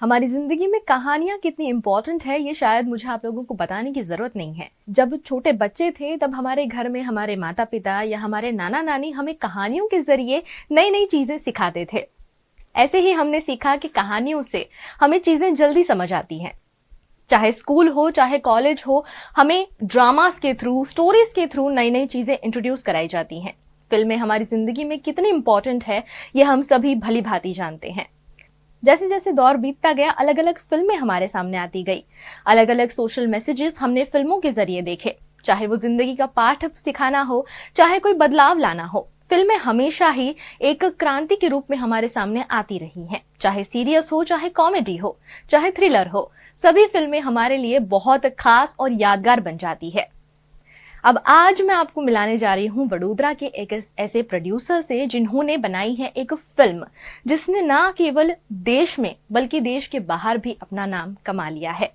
हमारी जिंदगी में कहानियां कितनी इम्पोर्टेंट है ये शायद मुझे आप लोगों को बताने की जरूरत नहीं है। जब छोटे बच्चे थे तब हमारे घर में हमारे माता पिता या हमारे नाना नानी हमें कहानियों के जरिए नई नई चीजें सिखाते थे। ऐसे ही हमने सीखा कि कहानियों से हमें चीजें जल्दी समझ आती हैं। चाहे स्कूल हो चाहे कॉलेज हो, हमें ड्रामास के थ्रू, स्टोरीज के थ्रू नई नई चीजें इंट्रोड्यूस कराई जाती हैं। फिल्में हमारी जिंदगी में कितनी इंपॉर्टेंट है ये हम सभी भली भांति जानते हैं। जैसे जैसे दौर बीतता गया, अलग अलग फिल्में हमारे सामने आती गई। अलग अलग सोशल मैसेजेस हमने फिल्मों के जरिए देखे। चाहे वो जिंदगी का पाठ सिखाना हो, चाहे कोई बदलाव लाना हो, फिल्में हमेशा ही एक क्रांति के रूप में हमारे सामने आती रही हैं। चाहे सीरियस हो, चाहे कॉमेडी हो, चाहे थ्रिलर हो, सभी फिल्में हमारे लिए बहुत खास और यादगार बन जाती है। अब आज मैं आपको मिलाने जा रही हूं वडोदरा के एक ऐसे प्रोड्यूसर से जिन्होंने बनाई है एक फिल्म जिसने ना केवल देश में बल्कि देश के बाहर भी अपना नाम कमा लिया है।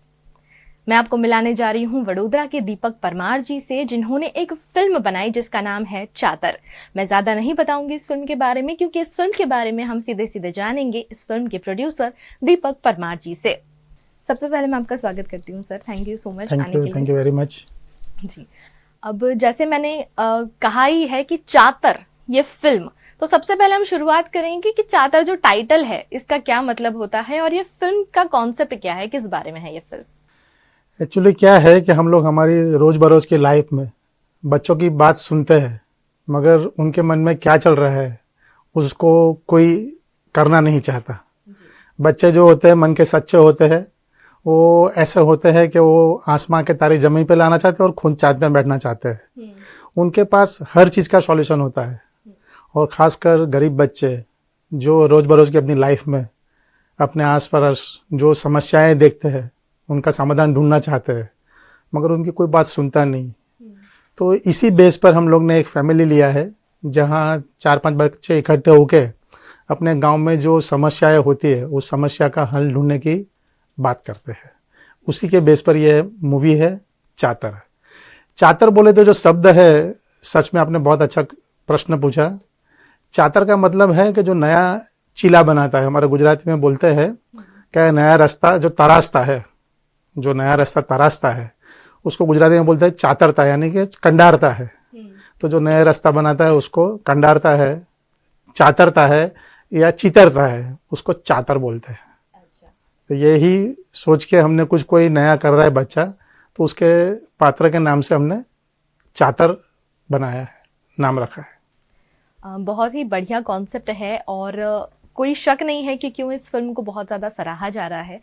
मैं आपको मिलाने जा रही हूं वडोदरा के दीपक परमार जी से, जिन्होंने एक फिल्म बनाई जिसका नाम है चातर। मैं ज्यादा नहीं बताऊंगी इस फिल्म के बारे में, क्योंकि इस फिल्म के बारे में हम सीधे सीधे जानेंगे इस फिल्म के प्रोड्यूसर दीपक परमार जी से। सबसे पहले मैं आपका स्वागत करती हूँ sir. Thank you so much आने के लिए। थैंक यू वेरी मच जी, अब जैसे मैंने कहा ही है कि चातर ये फिल्म, तो सबसे पहले हम शुरुआत करेंगे कि चातर जो टाइटल है इसका क्या मतलब होता है और ये फिल्म का कॉन्सेप्ट क्या है, किस बारे में है ये फिल्म। एक्चुअली क्या है कि हम लोग हमारी रोज बरोज की लाइफ में बच्चों की बात सुनते हैं, मगर उनके मन में क्या चल रहा है उसको कोई करना नहीं चाहता। बच्चे जो होते हैं मन के सच्चे होते हैं, वो ऐसे होते हैं कि वो आसमां के तारे जमीन पे लाना चाहते हैं और खुद चाँद पे बैठना चाहते हैं। उनके पास हर चीज का सॉल्यूशन होता है, और खासकर गरीब बच्चे जो रोज बरोज की अपनी लाइफ में अपने आस पास जो समस्याएं देखते हैं उनका समाधान ढूंढना चाहते हैं, मगर उनकी कोई बात सुनता नहीं। तो इसी बेस पर हम लोग ने एक फैमिली लिया है जहां 4-5 बच्चे इकट्ठे होके अपने गांव में जो समस्याएं होती है उस समस्या का हल ढूंढने की बात करते हैं। उसी के बेस पर यह मूवी है चातर। चातर बोले तो जो शब्द है, सच में आपने बहुत अच्छा प्रश्न पूछा। चातर का मतलब है कि जो नया चीला बनाता है, हमारे गुजराती में बोलते हैं क्या, नया रास्ता जो तराशता है, जो नया रास्ता तराशता है उसको गुजराती में बोलते हैं चातरता, यानी कि कंडारता है। तो जो नया रास्ता बनाता है उसको कंडारता है, चातरता है या चितरता है, उसको चातर बोलते हैं। तो यही सोच के हमने कुछ कोई नया कर रहा है बच्चा, तो उसके पात्र के नाम से हमने चातर बनाया है, नाम रखा है। बहुत ही बढ़िया कॉन्सेप्ट है और कोई शक नहीं है कि क्यों इस फिल्म को बहुत ज़्यादा सराहा जा रहा है।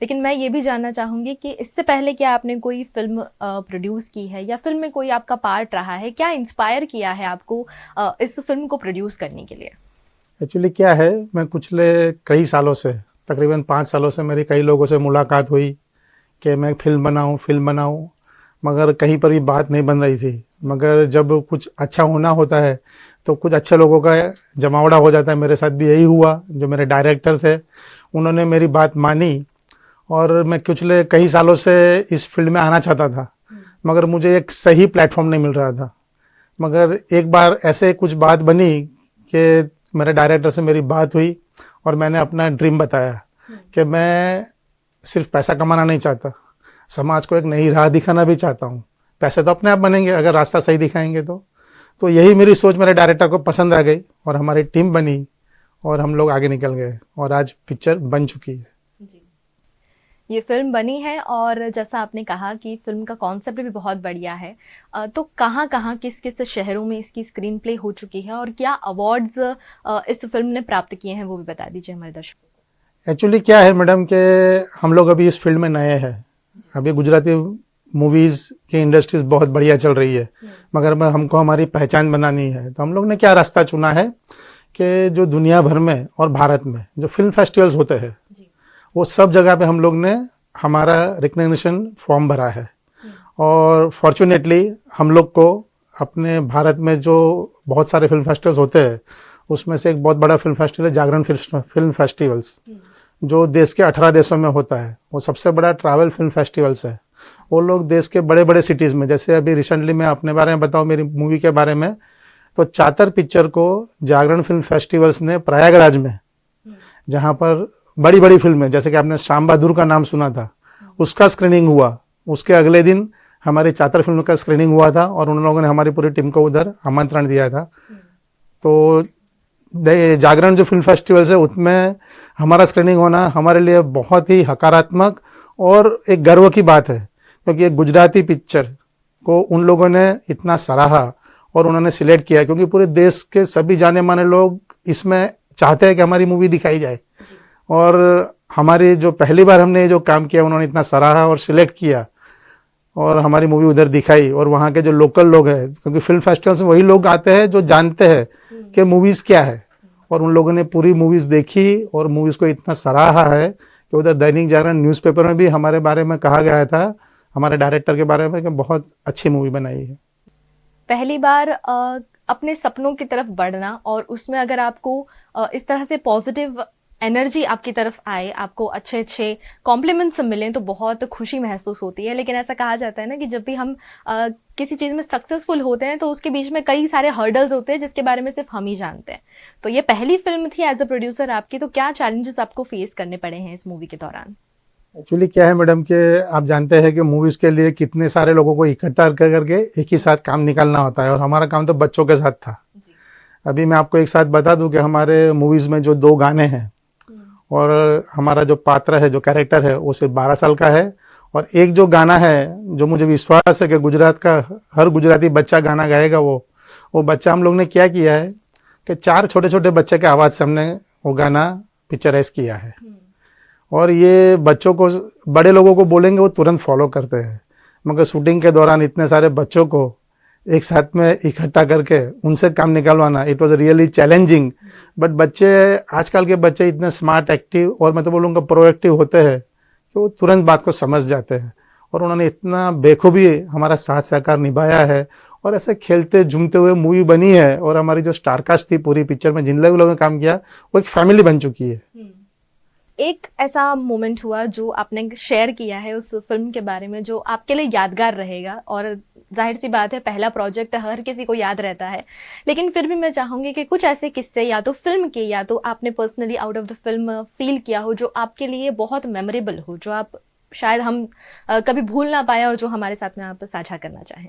लेकिन मैं ये भी जानना चाहूँगी कि इससे पहले क्या आपने कोई फिल्म प्रोड्यूस की है या फिल्म में कोई आपका पार्ट रहा है? क्या इंस्पायर किया है आपको इस फिल्म को प्रोड्यूस करने के लिए? एक्चुअली क्या है, मैं पिछले कई सालों से, तकरीबन 5 सालों से मेरी कई लोगों से मुलाकात हुई कि मैं फिल्म बनाऊं, मगर कहीं पर भी बात नहीं बन रही थी। मगर जब कुछ अच्छा होना होता है तो कुछ अच्छे लोगों का जमावड़ा हो जाता है। मेरे साथ भी यही हुआ। जो मेरे डायरेक्टर थे उन्होंने मेरी बात मानी, और मैं पिछले कई सालों से इस फील्ड में आना चाहता था, मगर मुझे एक सही प्लेटफॉर्म नहीं मिल रहा था। मगर एक बार ऐसे कुछ बात बनी कि मेरे डायरेक्टर से मेरी बात हुई और मैंने अपना ड्रीम बताया कि मैं सिर्फ पैसा कमाना नहीं चाहता, समाज को एक नई राह दिखाना भी चाहता हूँ। पैसे तो अपने आप बनेंगे अगर रास्ता सही दिखाएंगे तो यही मेरी सोच मेरे डायरेक्टर को पसंद आ गई और हमारी टीम बनी और हम लोग आगे निकल गए और आज पिक्चर बन चुकी है। जी, ये फिल्म बनी है और जैसा आपने कहा कि फिल्म का कॉन्सेप्ट भी बहुत बढ़िया है। तो कहाँ कहाँ किस किस शहरों में इसकी स्क्रीन प्ले हो चुकी है और क्या अवार्ड्स इस फिल्म ने प्राप्त किए हैं, वो भी बता दीजिए हमारे दर्शकों को। एक्चुअली क्या है मैडम कि हम लोग अभी इस फील्ड में नए हैं। अभी गुजराती मूवीज की इंडस्ट्रीज बहुत बढ़िया चल रही है, मगर हमको हमारी पहचान बनानी है। तो हम लोग ने क्या रास्ता चुना है कि जो दुनिया भर में और भारत में जो फिल्म फेस्टिवल्स होते हैं वो सब जगह पे हम लोग ने हमारा रिकग्निशन फॉर्म भरा है। और फॉर्चुनेटली हम लोग को अपने भारत में जो बहुत सारे फिल्म फेस्टिवल्स होते हैं उसमें से एक बहुत बड़ा फिल्म फेस्टिवल है जागरण फिल्म फेस्टिवल्स, जो देश के 18 देशों में होता है। वो सबसे बड़ा ट्रैवल फिल्म फेस्टिवल्स है। वो लोग देश के बड़े बड़े सिटीज में, जैसे अभी रिसेंटली मैं अपने बारे में बताऊं, मेरी मूवी के बारे में, तो चातर पिक्चर को जागरण फिल्म फेस्टिवल्स ने प्रयागराज में, जहां पर बड़ी बड़ी फिल्में, जैसे कि आपने श्याम बहादुर का नाम सुना था, उसका स्क्रीनिंग हुआ। उसके अगले दिन हमारी चातर फिल्म का स्क्रीनिंग हुआ था और उन लोगों ने हमारी पूरी टीम को उधर आमंत्रण दिया था। तो जागरण जो फिल्म फेस्टिवल है उसमें हमारा स्क्रीनिंग होना हमारे लिए बहुत ही हकारात्मक और एक गर्व की बात है, क्योंकि एक गुजराती पिक्चर को उन लोगों ने इतना सराहा और उन्होंने सिलेक्ट किया, क्योंकि पूरे देश के सभी जाने माने लोग इसमें चाहते हैं कि हमारी मूवी दिखाई जाए। और हमारी जो पहली बार हमने जो काम किया उन्होंने इतना सराहा और सिलेक्ट किया और हमारी मूवी उधर दिखाई। और वहाँ के जो लोकल लोग हैं, क्योंकि फिल्म फेस्टिवल में वही लोग आते हैं जो जानते हैं कि मूवीज क्या है, और उन लोगों ने पूरी मूवीज देखी और मूवीज को इतना सराहा है कि उधर दैनिक जागरण न्यूज़पेपर में भी हमारे बारे में कहा गया था, हमारे डायरेक्टर के बारे में, कि बहुत अच्छी मूवी बनाई है। पहली बार अपने सपनों की तरफ बढ़ना और उसमें अगर आपको इस तरह से पॉजिटिव एनर्जी आपकी तरफ आए, आपको अच्छे अच्छे कॉम्प्लीमेंट्स मिलें, तो बहुत खुशी महसूस होती है। लेकिन ऐसा कहा जाता है ना कि जब भी हम किसी चीज़ में सक्सेसफुल होते हैं तो उसके बीच में कई सारे हर्डल्स होते हैं जिसके बारे में सिर्फ हम ही जानते हैं। तो ये पहली फिल्म थी एज अ प्रोड्यूसर आपकी, तो क्या चैलेंजेस आपको फेस करने पड़े हैं इस मूवी के दौरान? एक्चुअली क्या है मैडम कि आप जानते हैं कि मूवीज के लिए कितने सारे लोगों को इकट्ठा करके एक ही साथ काम निकालना होता है, और हमारा काम तो बच्चों के साथ था। अभी मैं आपको एक साथ बता दूं कि हमारे मूवीज में जो 2 गाने हैं और हमारा जो पात्र है, जो कैरेक्टर है, वो सिर्फ 12 साल का है, और एक जो गाना है जो मुझे विश्वास है कि गुजरात का हर गुजराती बच्चा गाना गाएगा, वो बच्चा हम लोग ने क्या किया है कि 4 छोटे छोटे बच्चे के आवाज से हमने वो गाना पिक्चराइज किया है। और ये बच्चों को, बड़े लोगों को बोलेंगे वो तुरंत फॉलो करते हैं, मगर शूटिंग के दौरान इतने सारे बच्चों को एक साथ में इकट्ठा करके उनसे काम निकालवाना, it was really challenging. But बच्चे, आजकल के बच्चे इतने स्मार्ट, एक्टिव और मैं तो बोलूँगा प्रोएक्टिव होते हैं कि वो तुरंत बात को समझ जाते हैं, और उन्होंने इतना बेखूबी हमारा साथ सहकार निभाया है और ऐसे खेलते झूमते हुए मूवी बनी है। और हमारी जो स्टारकास्ट थी पूरी पिक्चर में, जिन लोगों ने काम किया, वो एक फैमिली बन चुकी है। एक ऐसा मोमेंट हुआ जो आपने शेयर किया है उस फिल्म के बारे में जो आपके लिए यादगार रहेगा, और जाहिर सी बात है पहला प्रोजेक्ट हर किसी को याद रहता है, लेकिन फिर भी मैं चाहूंगी कि कुछ ऐसे किस्से या तो फिल्म के या तो आपने personally out of the film feel किया हो जो आपके लिए बहुत मेमोरेबल हो, जो आप शायद हम कभी भूल ना पाए और जो हमारे साथ में आप साझा करना चाहें।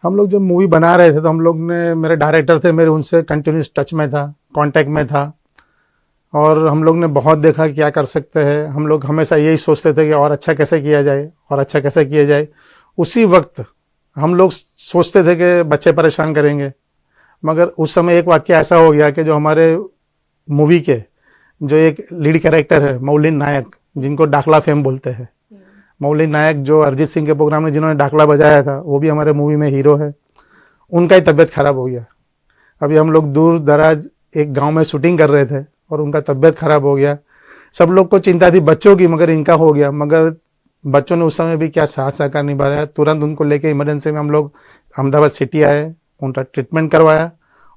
हम लोग जब मूवी बना रहे थे तो हम लोग ने, मेरे डायरेक्टर थे, मेरे उनसे कंटिन्यूस टच में था, कांटेक्ट में था, और हम लोग ने बहुत देखा क्या कर सकते हैं। हम लोग हमेशा यही सोचते थे कि और अच्छा कैसे किया जाए, और अच्छा कैसे किया जाए। उसी वक्त हम लोग सोचते थे कि बच्चे परेशान करेंगे, मगर उस समय एक वाक्य ऐसा हो गया कि जो हमारे मूवी के जो एक लीड कैरेक्टर है मौलिन नायक, जिनको डाकला फेम बोलते हैं, मौलिन नायक जो अरिजीत सिंह के प्रोग्राम में जिन्होंने डाकला बजाया था, वो भी हमारे मूवी में हीरो है। उनका ही तबीयत खराब हो गया। अभी हम लोग दूर दराज एक गांव में शूटिंग कर रहे थे और उनका तबीयत खराब हो गया। सब लोग को चिंता थी बच्चों की, मगर इनका हो गया। मगर बच्चों ने उस समय भी क्या साथ सहकार निभाया, तुरंत उनको लेके इमरजेंसी में हम लोग अहमदाबाद सिटी आए, उनका ट्रीटमेंट करवाया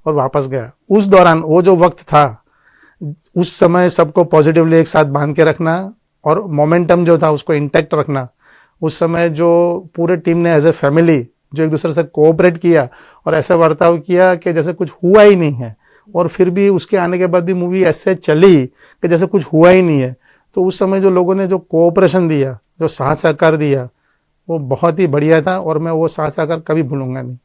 और वापस गया। उस दौरान वो जो वक्त था, उस समय सबको पॉजिटिवली एक साथ बांध के रखना और मोमेंटम जो था उसको इंटैक्ट रखना, उस समय जो पूरे टीम ने एज ए फैमिली जो एक दूसरे से कोऑपरेट किया और ऐसा बर्ताव किया कि जैसे कुछ हुआ ही नहीं है, और फिर भी उसके आने के बाद भी मूवी ऐसे चली कि जैसे कुछ हुआ ही नहीं है। तो उस समय जो लोगों ने जो कोऑपरेशन दिया, जो साथ सहकार दिया, वो बहुत ही बढ़िया था, और मैं वो साथ सहकार कभी भूलूंगा नहीं।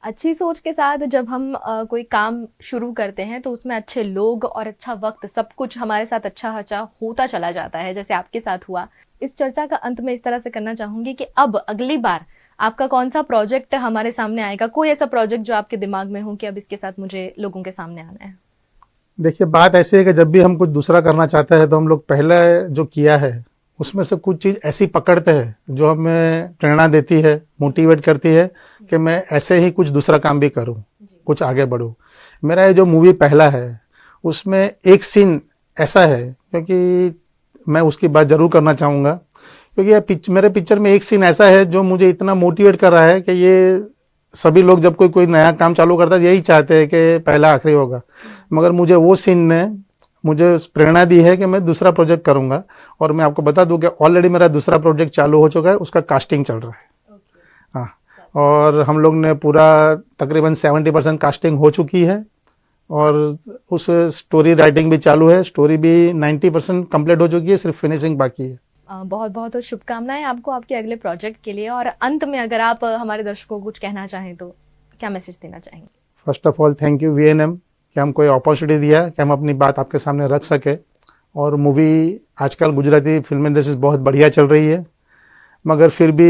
अच्छी सोच के साथ जब हम कोई काम शुरू करते हैं तो उसमें अच्छे लोग और अच्छा वक्त, सब कुछ हमारे साथ अच्छा अच्छा होता चला जाता है, जैसे आपके साथ हुआ। इस चर्चा का अंत में इस तरह से करना चाहूंगी कि अब अगली बार आपका कौन सा प्रोजेक्ट हमारे सामने आएगा? कोई ऐसा प्रोजेक्ट जो आपके दिमाग में हो कि अब इसके साथ मुझे लोगों के सामने आना है? देखिए, बात ऐसी है कि जब भी हम कुछ दूसरा करना चाहते हैं तो हम लोग पहले जो किया है उसमें से कुछ चीज ऐसी पकड़ते हैं जो हमें प्रेरणा देती है, मोटिवेट करती है कि मैं ऐसे ही कुछ दूसरा काम भी करूं, कुछ आगे बढ़ूं। मेरा ये जो मूवी पहला है उसमें एक सीन ऐसा है, क्योंकि मैं उसकी बात जरूर करना चाहूंगा, क्योंकि मेरे पिक्चर में एक सीन ऐसा है जो मुझे इतना मोटिवेट कर रहा है कि ये सभी लोग जब कोई नया काम चालू करता है यही चाहते हैं कि पहला आखिरी होगा, मगर मुझे वो सीन ने मुझे प्रेरणा दी है कि मैं दूसरा प्रोजेक्ट करूंगा। और मैं आपको बता दूं कि ऑलरेडी मेरा दूसरा प्रोजेक्ट चालू हो चुका है, उसका कास्टिंग चल रहा है। हाँ, और हम लोग ने पूरा तकरीबन 70% कास्टिंग हो चुकी है, और उस स्टोरी राइटिंग भी चालू है, स्टोरी भी 90% कंप्लीट हो चुकी है, सिर्फ फिनिशिंग बाकी है। बहुत बहुत शुभकामनाएं आपको आपके अगले प्रोजेक्ट के लिए। और अंत में अगर आप हमारे दर्शकों को कुछ कहना चाहें तो क्या मैसेज देना चाहेंगे? First of all thank you VNM कि हम कोई अपॉर्चुनिटी दिया कि हम अपनी बात आपके सामने रख सके। और मूवी आजकल गुजराती फिल्म इंडस्ट्री बहुत बढ़िया चल रही है, मगर फिर भी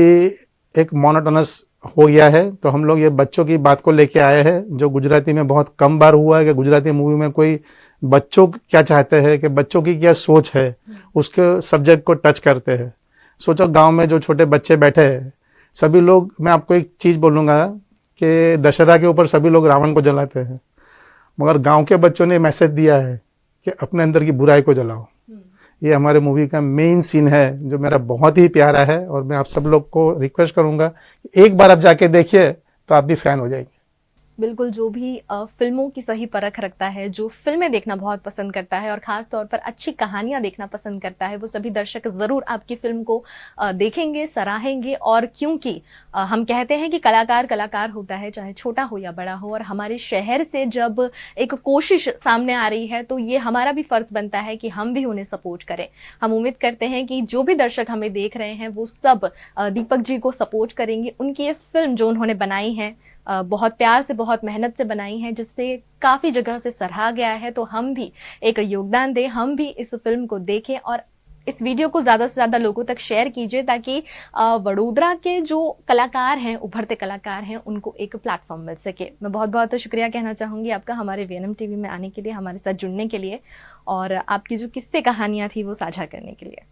एक मोनोटोनस हो गया है। तो हम लोग ये बच्चों की बात को लेके आए हैं, जो गुजराती में बहुत कम बार हुआ है कि गुजराती मूवी में कोई बच्चों क्या चाहते हैं, कि बच्चों की क्या सोच है, उसके सब्जेक्ट को टच करते हैं। सोचो गांव में जो छोटे बच्चे बैठे हैं, सभी लोग, मैं आपको एक चीज बोलूंगा कि दशहरा के ऊपर सभी लोग रावण को जलाते हैं, मगर गांव के बच्चों ने मैसेज दिया है कि अपने अंदर की बुराई को जलाओ। ये हमारे मूवी का मेन सीन है जो मेरा बहुत ही प्यारा है, और मैं आप सब लोग को रिक्वेस्ट करूंगा एक बार आप जाके देखिए तो आप भी फैन हो जाएंगे। बिल्कुल, जो भी फिल्मों की सही परख रखता है, जो फिल्में देखना बहुत पसंद करता है और खास तौर पर अच्छी कहानियां देखना पसंद करता है, वो सभी दर्शक जरूर आपकी फिल्म को देखेंगे, सराहेंगे। और क्योंकि हम कहते हैं कि कलाकार कलाकार होता है, चाहे छोटा हो या बड़ा हो। और हमारे शहर से जब एक कोशिश सामने आ रही है तो ये हमारा भी फर्ज बनता है कि हम भी उन्हें सपोर्ट करें। हम उम्मीद करते हैं कि जो भी दर्शक हमें देख रहे हैं वो सब दीपक जी को सपोर्ट करेंगे। उनकी ये फिल्म जो उन्होंने बनाई है, बहुत प्यार से, बहुत मेहनत से बनाई है, जिससे काफी जगह से सराहा गया है। तो हम भी एक योगदान दें, हम भी इस फिल्म को देखें और इस वीडियो को ज्यादा से ज्यादा लोगों तक शेयर कीजिए, ताकि वडोदरा के जो कलाकार हैं, उभरते कलाकार हैं, उनको एक प्लेटफॉर्म मिल सके। मैं बहुत बहुत शुक्रिया कहना चाहूंगी आपका हमारे वीएनएम टीवी में आने के लिए, हमारे साथ जुड़ने के लिए और आपकी जो किस्से कहानियां थी वो साझा करने के लिए।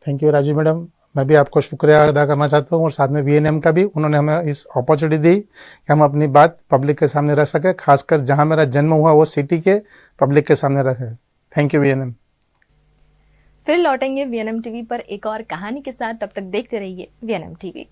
थैंक यू राजू मैडम, मैं भी आपको शुक्रिया अदा करना चाहता हूँ, और साथ में वीएनएम का भी। उन्होंने हमें इस अपॉर्चुनिटी दी कि हम अपनी बात पब्लिक के सामने रख सके, खासकर जहां मेरा जन्म हुआ वो सिटी के पब्लिक के सामने रखे। Thank you VNM. फिर लौटेंगे वीएनएम टीवी पर एक और कहानी के साथ, तब तक देखते रहिए वीएनएम टीवी।